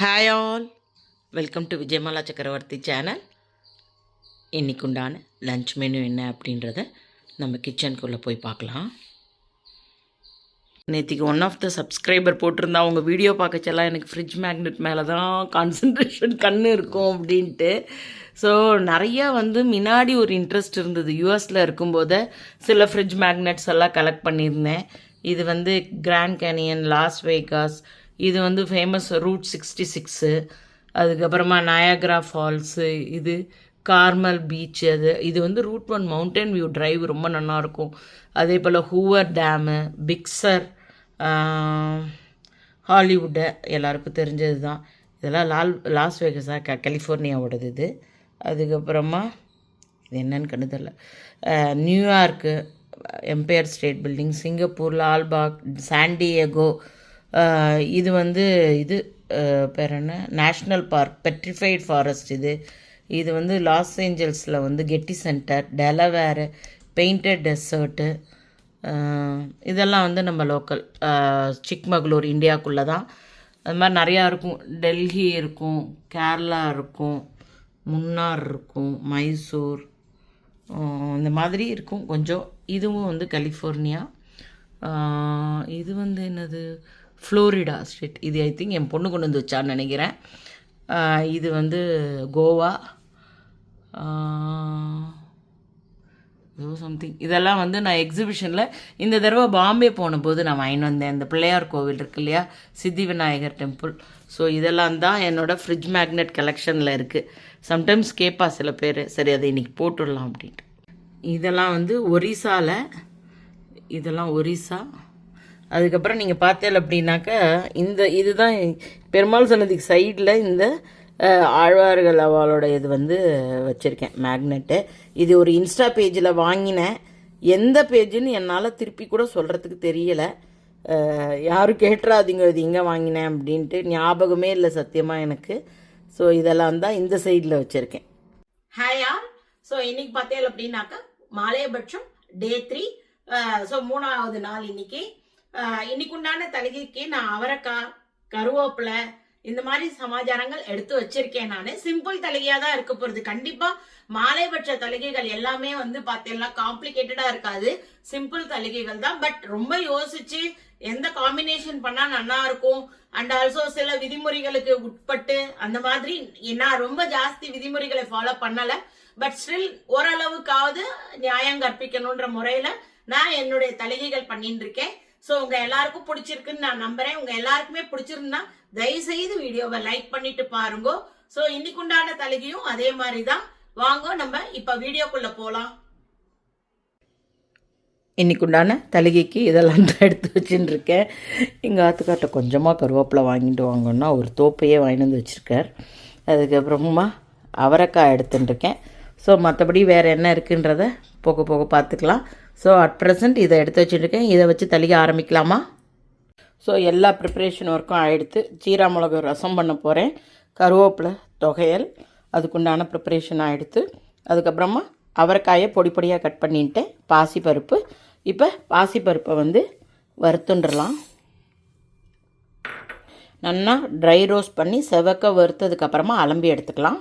Hi all, welcome to Vijayamala சக்கரவர்த்தி channel. இன்றைக்கு உண்டான லன்ச் மெனு என்ன அப்படின்றத நம்ம கிச்சனுக்குள்ளே போய் பார்க்கலாம். நேற்றுக்கு ஒன் ஆஃப் த சப்ஸ்கிரைபர் போட்டிருந்தா அவங்க வீடியோ பார்க்கச்செல்லாம் எனக்கு ஃப்ரிட்ஜ் மேக்னெட் மேலே தான் கான்சன்ட்ரேஷன் கண்ணு இருக்கும் அப்படின்ட்டு. ஸோ நிறையா முன்னாடி ஒரு இன்ட்ரெஸ்ட் இருந்தது. யூஎஸில் இருக்கும்போது சில ஃப்ரிட்ஜ் மேக்னெட்ஸ் எல்லாம் கலெக்ட் பண்ணியிருந்தேன். இது கிராண்ட் கேனியன், லாஸ் வேகாஸ், இது ஃபேமஸ் ரூட் 66, அதுக்கப்புறமா நயாகரா ஃபால்ஸு, இது கார்மல் பீச், இது ரூட் 1 மவுண்டன் வியூ ட்ரைவ் ரொம்ப நல்லாயிருக்கும். அதே போல் ஹூவர் டேமு, பிக்சர், ஹாலிவுட்டு எல்லாருக்கும் தெரிஞ்சது தான். இதெல்லாம் லாஸ் வேகஸாக கலிஃபோர்னியாவோடது இது. அதுக்கப்புறமா இது என்னன்னு கண்டு தெரில, New York Empire State building, Singapore Lalbagh, San Diego, இது இது பேர் என்ன, நேஷ்னல் பார்க், பெட்ரிஃபைட் ஃபாரஸ்ட், இது லாஸ் ஏஞ்சல்ஸில் கெட்டி சென்டர், டெலவேரு, பெயிண்டட் டெசர்ட்டு, இதெல்லாம் நம்ம லோக்கல் சிக்மகளூர் இந்தியாவுக்குள்ளே தான். அது மாதிரி நிறையா இருக்கும். டெல்லி இருக்கும், கேரளா இருக்கும், முன்னார் இருக்கும், மைசூர், இந்த மாதிரி இருக்கும் கொஞ்சம். இதுவும் கலிஃபோர்னியா. இது என்னது, ஃப்ளோரிடா ஸ்டேட். இது ஐ திங்க் என் பொண்ணு கொண்டு வந்து வச்சான்னு நினைக்கிறேன். இது கோவா, சம்திங். இதெல்லாம் நான் எக்ஸிபிஷனில் இந்த தடவை பாம்பே போன போது நான் வாங்கிட்டு வந்தேன். இந்த பிள்ளையார் கோவில் இருக்கு இல்லையா, சித்தி விநாயகர் டெம்பிள். ஸோ இதெல்லாம் தான் என்னோடய ஃப்ரிட்ஜ் மேக்னெட் கலெக்ஷனில் இருக்குது. சம்டைம்ஸ் கேட்பா சில பேர், சரி அதை இன்றைக்கி போட்டுடலாம் அப்படின்ட்டு. இதெல்லாம் ஒரிசாவில், இதெல்லாம் ஒரிசா. அதுக்கப்புறம் நீங்கள் பார்த்தேன் அப்படின்னாக்கா இதுதான் பெருமாள் சன்னதிக்கு சைடில் இந்த ஆழ்வார்கள் அவளோட இது வச்சுருக்கேன் மேக்னெட்டு. இது ஒரு இன்ஸ்டா பேஜில் வாங்கினேன். எந்த பேஜுன்னு என்னால் திருப்பி கூட சொல்கிறதுக்கு தெரியலை. யாரும் கேட்டுறாதீங்க இது எங்கே வாங்கினேன் அப்படின்ட்டு, ஞாபகமே இல்லை சத்தியமாக எனக்கு. ஸோ இதெல்லாம் தான் இந்த சைடில் வச்சுருக்கேன். ஹாயா. ஸோ இன்றைக்கி பார்த்தேன் அப்படின்னாக்கா மாலையபட்சம் டே 3. ஸோ 3வது நாள் இன்னைக்கு உண்டான தலிகைக்கு நான் அவரைக்காய், கருவேப்பிலை, இந்த மாதிரி சமாச்சாரங்கள் எடுத்து வச்சிருக்கேன். நான் சிம்பிள் தலிகையா தான் இருக்க போறது. கண்டிப்பா மாலைபட்ச தலிகைகள் எல்லாமே பார்த்தீங்கன்னா காம்ப்ளிகேட்டடா இருக்காது, சிம்பிள் தலிகைகள் தான். பட் ரொம்ப யோசிச்சு எந்த காம்பினேஷன் பண்ணா நல்லா இருக்கும், அண்ட் ஆல்சோ சில விதிமுறைகளுக்கு உட்பட்டு அந்த மாதிரி. நான் ரொம்ப ஜாஸ்தி விதிமுறைகளை ஃபாலோ பண்ணல, பட் ஸ்டில் ஓரளவுக்காவது நியாயம் கற்பிக்கணும்ன்ற முறையில நான் என்னுடைய தலிகைகள் பண்ணிட்டு இருக்கேன். ஸோ உங்க எல்லாருக்கும் பிடிச்சிருக்குன்னு நான் நம்புறேன். உங்க எல்லாருக்குமே பிடிச்சிருந்தா தயவுசெய்து வீடியோவை லைக் பண்ணிட்டு பாருங்க. ஸோ இன்னைக்கு உண்டான தலிகையும் அதே மாதிரி தான். வாங்க நம்ம இப்ப வீடியோக்குள்ள போலாம். இன்னைக்கு உண்டான தலிகைக்கு இதெல்லாம் தான் எடுத்து வச்சுட்டு இருக்கேன். எங்கள் ஆத்துக்காட்ட கொஞ்சமாக கருவேப்பிலை வாங்கிட்டு வாங்கன்னா ஒரு தோப்பையே வாங்கிட்டு வந்து வச்சுருக்கார். அதுக்கப்புறமா அவரைக்காய் எடுத்துட்டுருக்கேன். ஸோ மற்றபடி வேறு என்ன இருக்குன்றத போக போக பார்த்துக்கலாம். ஸோ அட் ப்ரெசண்ட் இதை எடுத்து வச்சுருக்கேன். இதை வச்சு தலிகை ஆரம்பிக்கலாமா? ஸோ எல்லா ப்ரிப்ரேஷன் ஒர்க்கும் ஆகிடுத்து. ஜீரா மிளகு ரசம் பண்ண போகிறேன், கருவேப்பிலை தொகையல், அதுக்குண்டான ப்ரிப்ரேஷன் ஆகிடுத்து. அதுக்கப்புறமா அவரைக்காயை பொடி பொடியாக கட் பண்ணிட்டேன். பாசிப்பருப்பு, இப்போ பாசிப்பருப்பை வறுத்துண்டுடலாம். நல்லா ட்ரை ரோஸ்ட் பண்ணி செவக்க வறுத்ததுக்கப்புறமா அலம்பி எடுத்துக்கலாம்.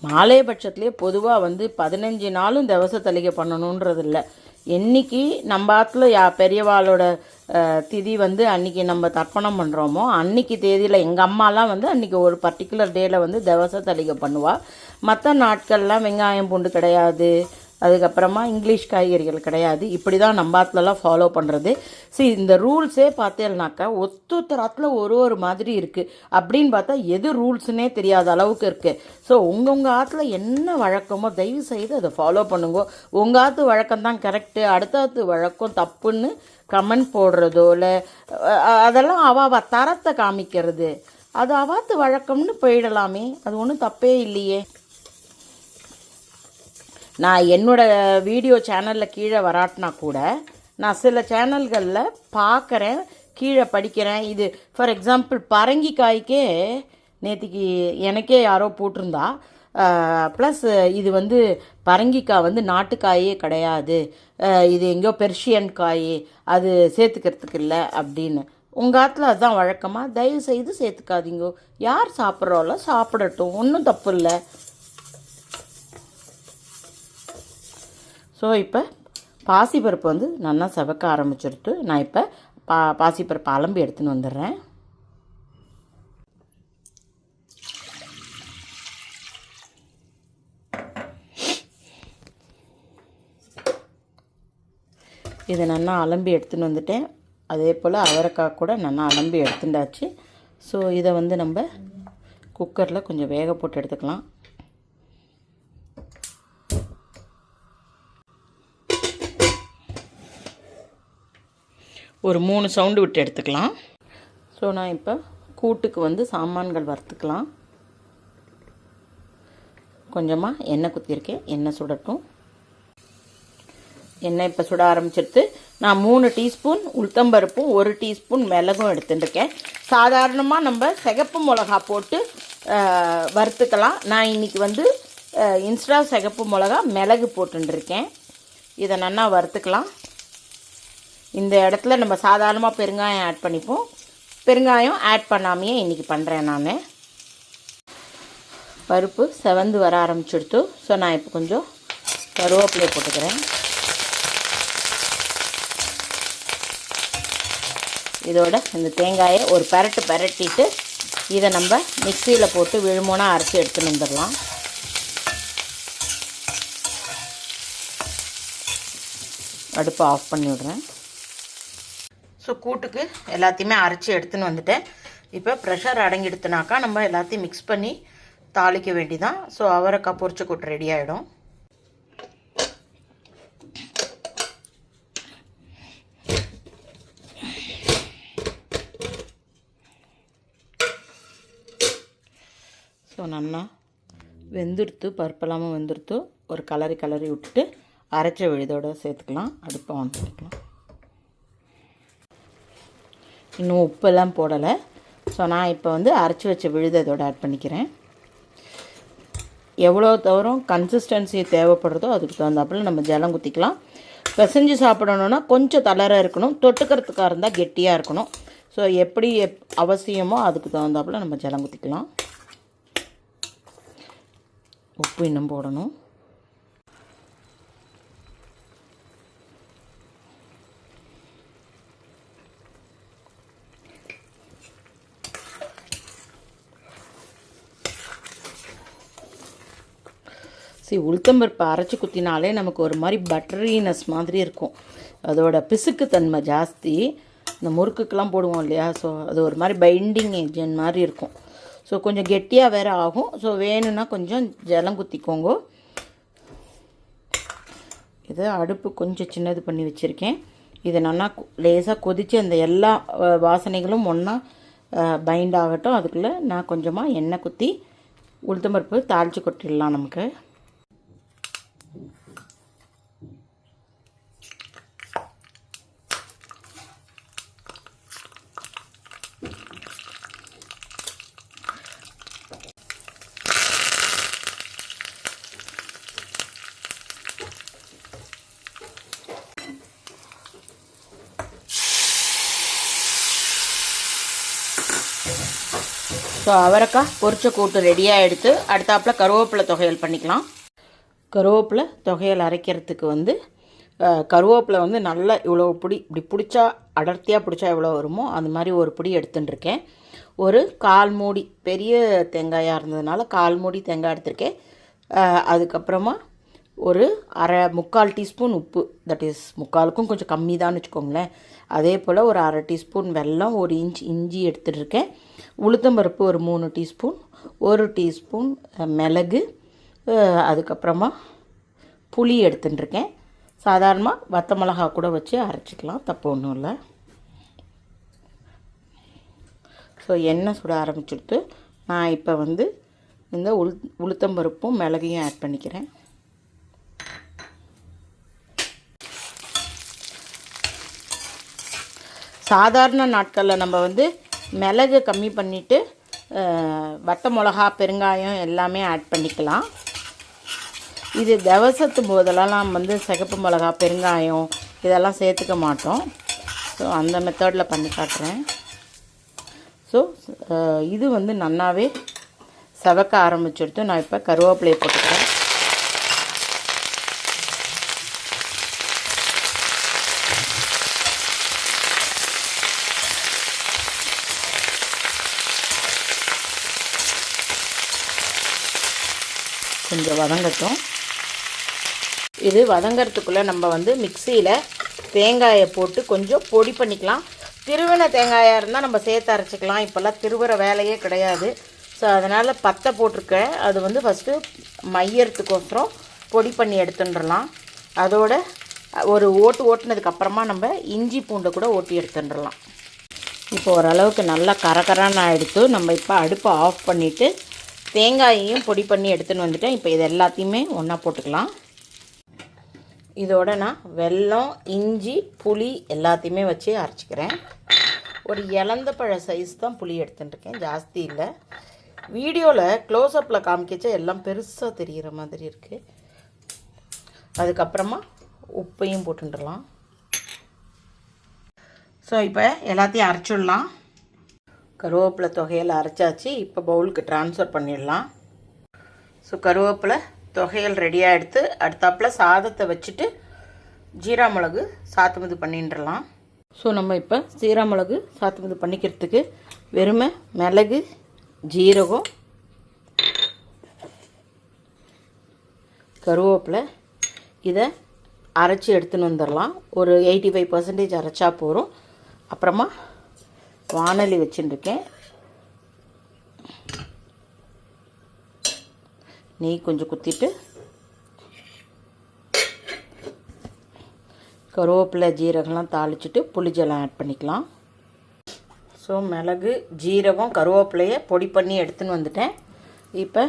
மாலையபட்சத்துலேயே பொதுவாக 15 நாளும் தவச தலிகை பண்ணணுன்றது இல்லை. என்றைக்கு நம்ம ஆற்றுல பெரியவாளோட திதி அன்றைக்கி நம்ம தர்ப்பணம் பண்ணுறோமோ அன்றைக்கி தேதியில் எங்கள் அம்மாலாம் அன்றைக்கி ஒரு பர்டிகுலர் டேயில் தவச தலிகை பண்ணுவாள். மற்ற நாட்கள்லாம் வெங்காயம் பூண்டு கிடையாது, அதுக்கப்புறமா இங்கிலீஷ் காய்கறிகள் கிடையாது. இப்படி தான் நம்ம ஆற்றுலலாம் ஃபாலோ பண்ணுறது. சரி, இந்த ரூல்ஸே பார்த்தேன்னாக்கா ஒத்தொத்தராத்தில் ஒரு மாதிரி இருக்குது. அப்படின்னு பார்த்தா எது ரூல்ஸுன்னே தெரியாத அளவுக்கு இருக்குது. ஸோ உங்கள் ஆற்றுல என்ன வழக்கமோ தயவு செய்து அதை ஃபாலோ பண்ணுங்க. உங்கள் ஆற்று வழக்கம்தான் கரெக்டு, அடுத்த ஆற்று வழக்கம் தப்புன்னு கமெண்ட் போடுறதோ இல்லை அதெல்லாம் அவ தரத்தை காமிக்கிறது, அது அவாத்து வழக்கம்னு போயிடலாமே, அது ஒன்றும் தப்பே இல்லையே. நான் என்னோடய வீடியோ சேனலில் கீழே வராட்டினா கூட நான் சில சேனல்களில் பார்க்குறேன், கீழே படிக்கிறேன். இது ஃபார் எக்ஸாம்பிள் பரங்கிக்காய்க்கே நேற்றுக்கு எனக்கே யாரோ போட்டிருந்தா, ப்ளஸ் இது பரங்கிக்காய் நாட்டுக்காயே கிடையாது, இது எங்கேயோ பெர்ஷியன் காய், அது சேர்த்துக்கிறதுக்கு இல்லை அப்படின்னு. உங்கள் ஆற்றுல அதுதான் வழக்கமாக, தயவு செய்து சேர்த்துக்காதீங்க. யார் சாப்பிட்றோல சாப்பிடட்டும், ஒன்றும் தப்பு இல்லை. ஸோ இப்போ பாசிப்பருப்பு வந்து நல்லா செவக்க ஆரம்பிச்சிருத்து. நான் இப்போ பாசிப்பருப்பு அலம்பி எடுத்துன்னு வந்துடுறேன். இதை நல்லா அலம்பி எடுத்துன்னு வந்துட்டேன். அதே போல் அவரைக்காய் கூட நல்லா அலம்பி எடுத்துட்டாச்சு. ஸோ இதை வந்து நம்ம குக்கரில் கொஞ்சம் வேக போட்டு எடுத்துக்கலாம். ஒரு 3 சவுண்டு விட்டு எடுத்துக்கலாம். ஸோ நான் இப்போ கூட்டுக்கு வந்து சாமான்கள் வறுத்துக்கலாம். கொஞ்சமாக எண்ணெய் குத்திருக்கேன், எண்ணெய் சுடட்டும். எண்ணெய் இப்போ சுட ஆரம்பிச்சிடுத்து. நான் 3 டீஸ்பூன் உளுத்தம்பருப்பும் 1 டீஸ்பூன் மிளகும் எடுத்துட்டுருக்கேன். சாதாரணமாக நம்ம சிகப்பு மிளகா போட்டு வறுத்துக்கலாம். நான் இன்றைக்கி வந்து இன்ஸ்டா சிகப்பு மிளகா மிளகு போட்டுருக்கேன். இதை நல்லா வறுத்துக்கலாம். இந்த இடத்துல நம்ம சாதாரணமாக பெருங்காயம் ஆட் பண்ணிப்போம். பெருங்காயம் ஆட் பண்ணாமையே இன்றைக்கி பண்ணுறேன் நான். பருப்பு செவந்து வர ஆரம்பிச்சுடுத்து. ஸோ நான் இப்போ கொஞ்சம் கருவேப்பிலை போட்டுக்கிறேன். இதோட இந்த தேங்காயை ஒரு பரட்டிட்டு இதை நம்ம மிக்சியில் போட்டு விழுமோனா அரைச்சி எடுத்துன்னு வந்துடலாம். அடுப்பை ஆஃப் பண்ணி விடுறேன். ஸோ கூட்டுக்கு எல்லாத்தையுமே அரைச்சி எடுத்துன்னு வந்துட்டேன். இப்போ ப்ரெஷர் அடங்கிடுத்துனாக்கா நம்ம எல்லாத்தையும் மிக்ஸ் பண்ணி தாளிக்க வேண்டிதான். ஸோ அவரைக்காய் பொரிச்ச கூட்டு ரெடி ஆகிடும். ஸோ நல்லா வெந்துடுத்து, பருப்பெல்லாமல் வெந்துடுத்து. ஒரு கலரி விட்டுட்டு அரைச்ச விழுதோடு சேர்த்துக்கலாம். அடுப்பை ஆன் பண்ணிக்கலாம். இன்னும் உப்பெல்லாம் போடலை. ஸோ நான் இப்போ வந்து அரைச்சி வச்ச விழுதை இதோட ஆட் பண்ணிக்கிறேன். எவ்வளோ தூரம் கன்சிஸ்டன்சி தேவைப்படுறதோ அதுக்கு தகுந்தாப்பில் நம்ம ஜலம் குத்திக்கலாம். பிசைஞ்சு சாப்பிடணுன்னா கொஞ்சம் தளர இருக்கணும், தொட்டுக்கிறதுக்காக இருந்தால் கெட்டியாக இருக்கணும். ஸோ எப்படி அவசியமோ அதுக்கு தகுந்தாப்பில் நம்ம ஜலம் குத்திக்கலாம். உப்பு இன்னும் போடணும். உளுத்தம்பருப்பு அரைச்சி குத்தினாலே நமக்கு ஒரு மாதிரி பட்டரினஸ் மாதிரி இருக்கும். அதோட பிசுக்குத்தன்மை ஜாஸ்தி. இந்த முறுக்குக்கெலாம் போடுவோம் இல்லையா, ஸோ அது ஒரு மாதிரி பைண்டிங் ஏஜென்ட் மாதிரி இருக்கும். ஸோ கொஞ்சம் கெட்டியாக வேறு ஆகும். ஸோ வேணும்னா கொஞ்சம் ஜலம் குத்திக்கோங்க. இதை அடுப்பு கொஞ்சம் சின்னது பண்ணி வச்சுருக்கேன். இதை நல்லா லேசாக கொதித்து அந்த எல்லா வாசனைகளும் ஒன்றா பைண்ட் ஆகட்டும். அதுக்குள்ளே நான் கொஞ்சமாக எண்ணெய் குத்தி உளுத்தம்பருப்பு தாளித்து கொட்டிடலாம் நமக்கு. ஸோ அவரைக்காய் பொரிச்ச கூட்டு ரெடியாக எடுத்து அடுத்தாப்பில் கருவேப்பிலை தொகையல் பண்ணிக்கலாம். கருவேப்பிலை தொகையல் அரைக்கிறதுக்கு வந்து கருவேப்பிலை வந்து நல்லா இவ்வளோ பிடி இப்படி பிடிச்சா அடர்த்தியாக பிடிச்சா எவ்வளோ வருமோ அந்த மாதிரி ஒரு பிடி எடுத்துட்டுருக்கேன். ஒரு 1/4 மூடி பெரிய தேங்காயாக இருந்ததுனால 1/4 மூடி தேங்காய் எடுத்திருக்கேன். அதுக்கப்புறமா ஒரு 3/4 டீஸ்பூன் உப்பு, தட் இஸ் 3/4க்கும் கொஞ்சம் கம்மி தான் வச்சுக்கோங்களேன். அதே போல் ஒரு 1/2 டீஸ்பூன் வெல்லம், 1 இன்ச் இஞ்சி எடுத்துகிட்ருக்கேன். உளுத்தம்பருப்பு ஒரு 3 டீஸ்பூன், 1 டீஸ்பூன் மிளகு, அதுக்கப்புறமா புளி எடுத்துட்டுருக்கேன். சாதாரணமாக வத்த மிளகா கூட வச்சு அரைச்சிக்கலாம், தப்பு ஒன்றும் இல்லை. ஸோ எண்ணெய் சுட ஆரம்பிச்சுடுத்து. நான் இப்போ வந்து இந்த உளுத்தம்பருப்பும் மிளகையும் ஆட் பண்ணிக்கிறேன். சாதாரண நாட்களில் நம்ம வந்து மிளகு கம்மி பண்ணிவிட்டு வத்த மிளகா, பெருங்காயம் எல்லாமே ஆட் பண்ணிக்கலாம். இது தவசத்தும் போதெல்லாம் நம்ம வந்து சிகப்பு மிளகா, பெருங்காயம் இதெல்லாம் சேர்த்துக்க மாட்டோம். ஸோ அந்த மெத்தடில் பண்ணி காட்டுறேன். ஸோ இது வந்து நல்லாவே செவக்க ஆரம்பிச்சுடுத்து. நான் இப்போ கருவேப்பிலையை போட்டுக்கிறேன். கொஞ்சம் வதங்கட்டும். இது வதங்கிறதுக்குள்ளே நம்ம வந்து மிக்சியில் தேங்காயை போட்டு கொஞ்சம் பொடி பண்ணிக்கலாம். திருவின தேங்காயாக இருந்தால் நம்ம சேர்த்து அரைச்சிக்கலாம். இப்போல்லாம் திருவுற வேலையே கிடையாது. ஸோ அதனால் பத்தை போட்டிருக்கேன். அது வந்து ஃபஸ்ட்டு மையறதுக்கோசரம் பொடி பண்ணி எடுத்துட்டுடலாம். அதோட ஒரு ஓட்டுனதுக்கப்புறமா நம்ம இஞ்சி பூண்டை கூட ஓட்டி எடுத்துட்டுடலாம். இப்போ ஓரளவுக்கு நல்லா கரகரான்னு ஆகிடுத்து. நம்ம இப்போ அடுப்பை ஆஃப் பண்ணிவிட்டு தேங்காயையும் பொடி பண்ணி எடுத்துன்னு வந்துட்டேன். இப்போ இது எல்லாத்தையுமே ஒன்றா போட்டுக்கலாம். இதோட நான் வெல்லம், இஞ்சி, புளி எல்லாத்தையுமே வச்சு அரைச்சிக்கிறேன். ஒரு இலந்த பழ சைஸ் தான் புளி எடுத்துட்டுருக்கேன், ஜாஸ்தி இல்லை. வீடியோவில் க்ளோஸ்அப்பில் காமிக்கிச்சா எல்லாம் பெருசாக தெரிகிற மாதிரி இருக்குது. அதுக்கப்புறமா உப்பையும் போட்டுடலாம். ஸோ இப்போ எல்லாத்தையும் அரைச்சிடலாம். கருவேப்பிலை தொகையில் அரைச்சாச்சு. இப்போ பவுலுக்கு ட்ரான்ஸ்ஃபர் பண்ணிடலாம். ஸோ கருவேப்பிலை தொகையல் ரெடியாக எடுத்து அடுத்தாப்பில் சாதத்தை வச்சுட்டு ஜீரா மிளகு சாத்துமது பண்ணிட்டுலாம். ஸோ நம்ம இப்போ ஜீரா மிளகு சாத்துமது பண்ணிக்கிறதுக்கு வெறுமை மிளகு, ஜீரகம், கருவேப்பிலை இதை அரைச்சி எடுத்துன்னு வந்துடலாம். ஒரு 85% அரைச்சா போகிறோம். அப்புறமா வானலி வச்சுருக்கேன். நெய் கொஞ்சம் குத்திட்டு கருவேப்பிலை, ஜீரகம்லாம் தாளிச்சிட்டு புளிஜலம் ஆட் பண்ணிக்கலாம். ஸோ மிளகு, ஜீரகம், கருவேப்பிலையை பொடி பண்ணி எடுத்துன்னு வந்துட்டேன். இப்போ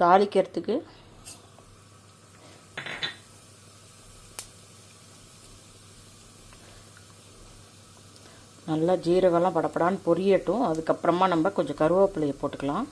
தாளிக்கிறதுக்கு நல்லா ஜீரகம்லாம் படப்படான்னு பொரியட்டும். அதுக்கப்புறமா நம்ம கொஞ்சம் கருவேப்பிலையை போட்டுக்கலாம்.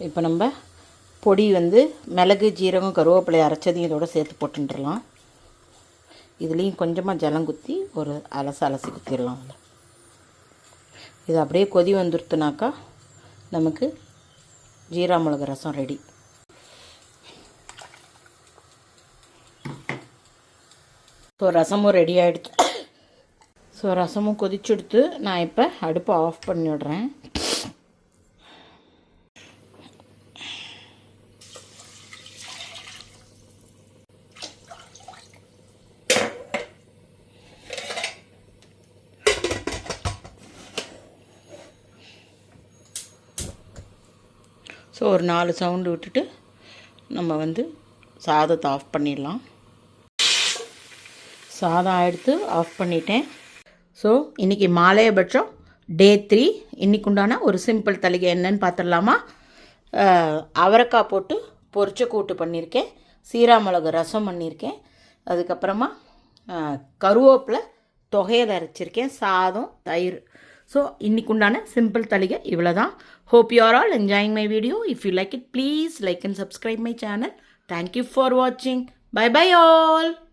இப்போ நம்ம பொடி வந்து மிளகு, ஜீரகம், கருவேப்பிலை அரைச்சதையும் இதோடு சேர்த்து போட்டுடலாம். இதுலேயும் கொஞ்சமாக ஜலம் குத்தி ஒரு அலசி குத்திடலாம். இது அப்படியே கொதி வந்துடுத்துனாக்கா நமக்கு ஜீரா மிளகு ரசம் ரெடி. ஸோ ரசமும் ரெடி ஆகிடுச்சு. ஸோ ரசமும் கொதிச்சுடுத்து நான் இப்போ அடுப்பை ஆஃப் பண்ணிவிடுறேன். ஸோ ஒரு 4 சவுண்டு விட்டுட்டு நம்ம வந்து சாதத்தை ஆஃப் பண்ணிடலாம். சாதம் எடுத்து ஆஃப் பண்ணிட்டேன். ஸோ இன்றைக்கி மாலையபட்சம் டே 3. இன்றைக்கு உண்டான ஒரு சிம்பிள் தளிகை என்னன்னு பார்த்துடலாமா? அவரைக்காய் போட்டு பொரிச்ச கூட்டு பண்ணியிருக்கேன். சீரா மிளகு ரசம் பண்ணியிருக்கேன். அதுக்கப்புறமா கருவேப்பிலை தொகையில் அரைச்சிருக்கேன். சாதம், தயிர். ஸோ இன்றைக்கு உண்டான சிம்பிள் தளிகை இவ்வளோ தான். Hope you are all enjoying my video. If you like it, please like and subscribe my channel. Thank you for watching. Bye bye all.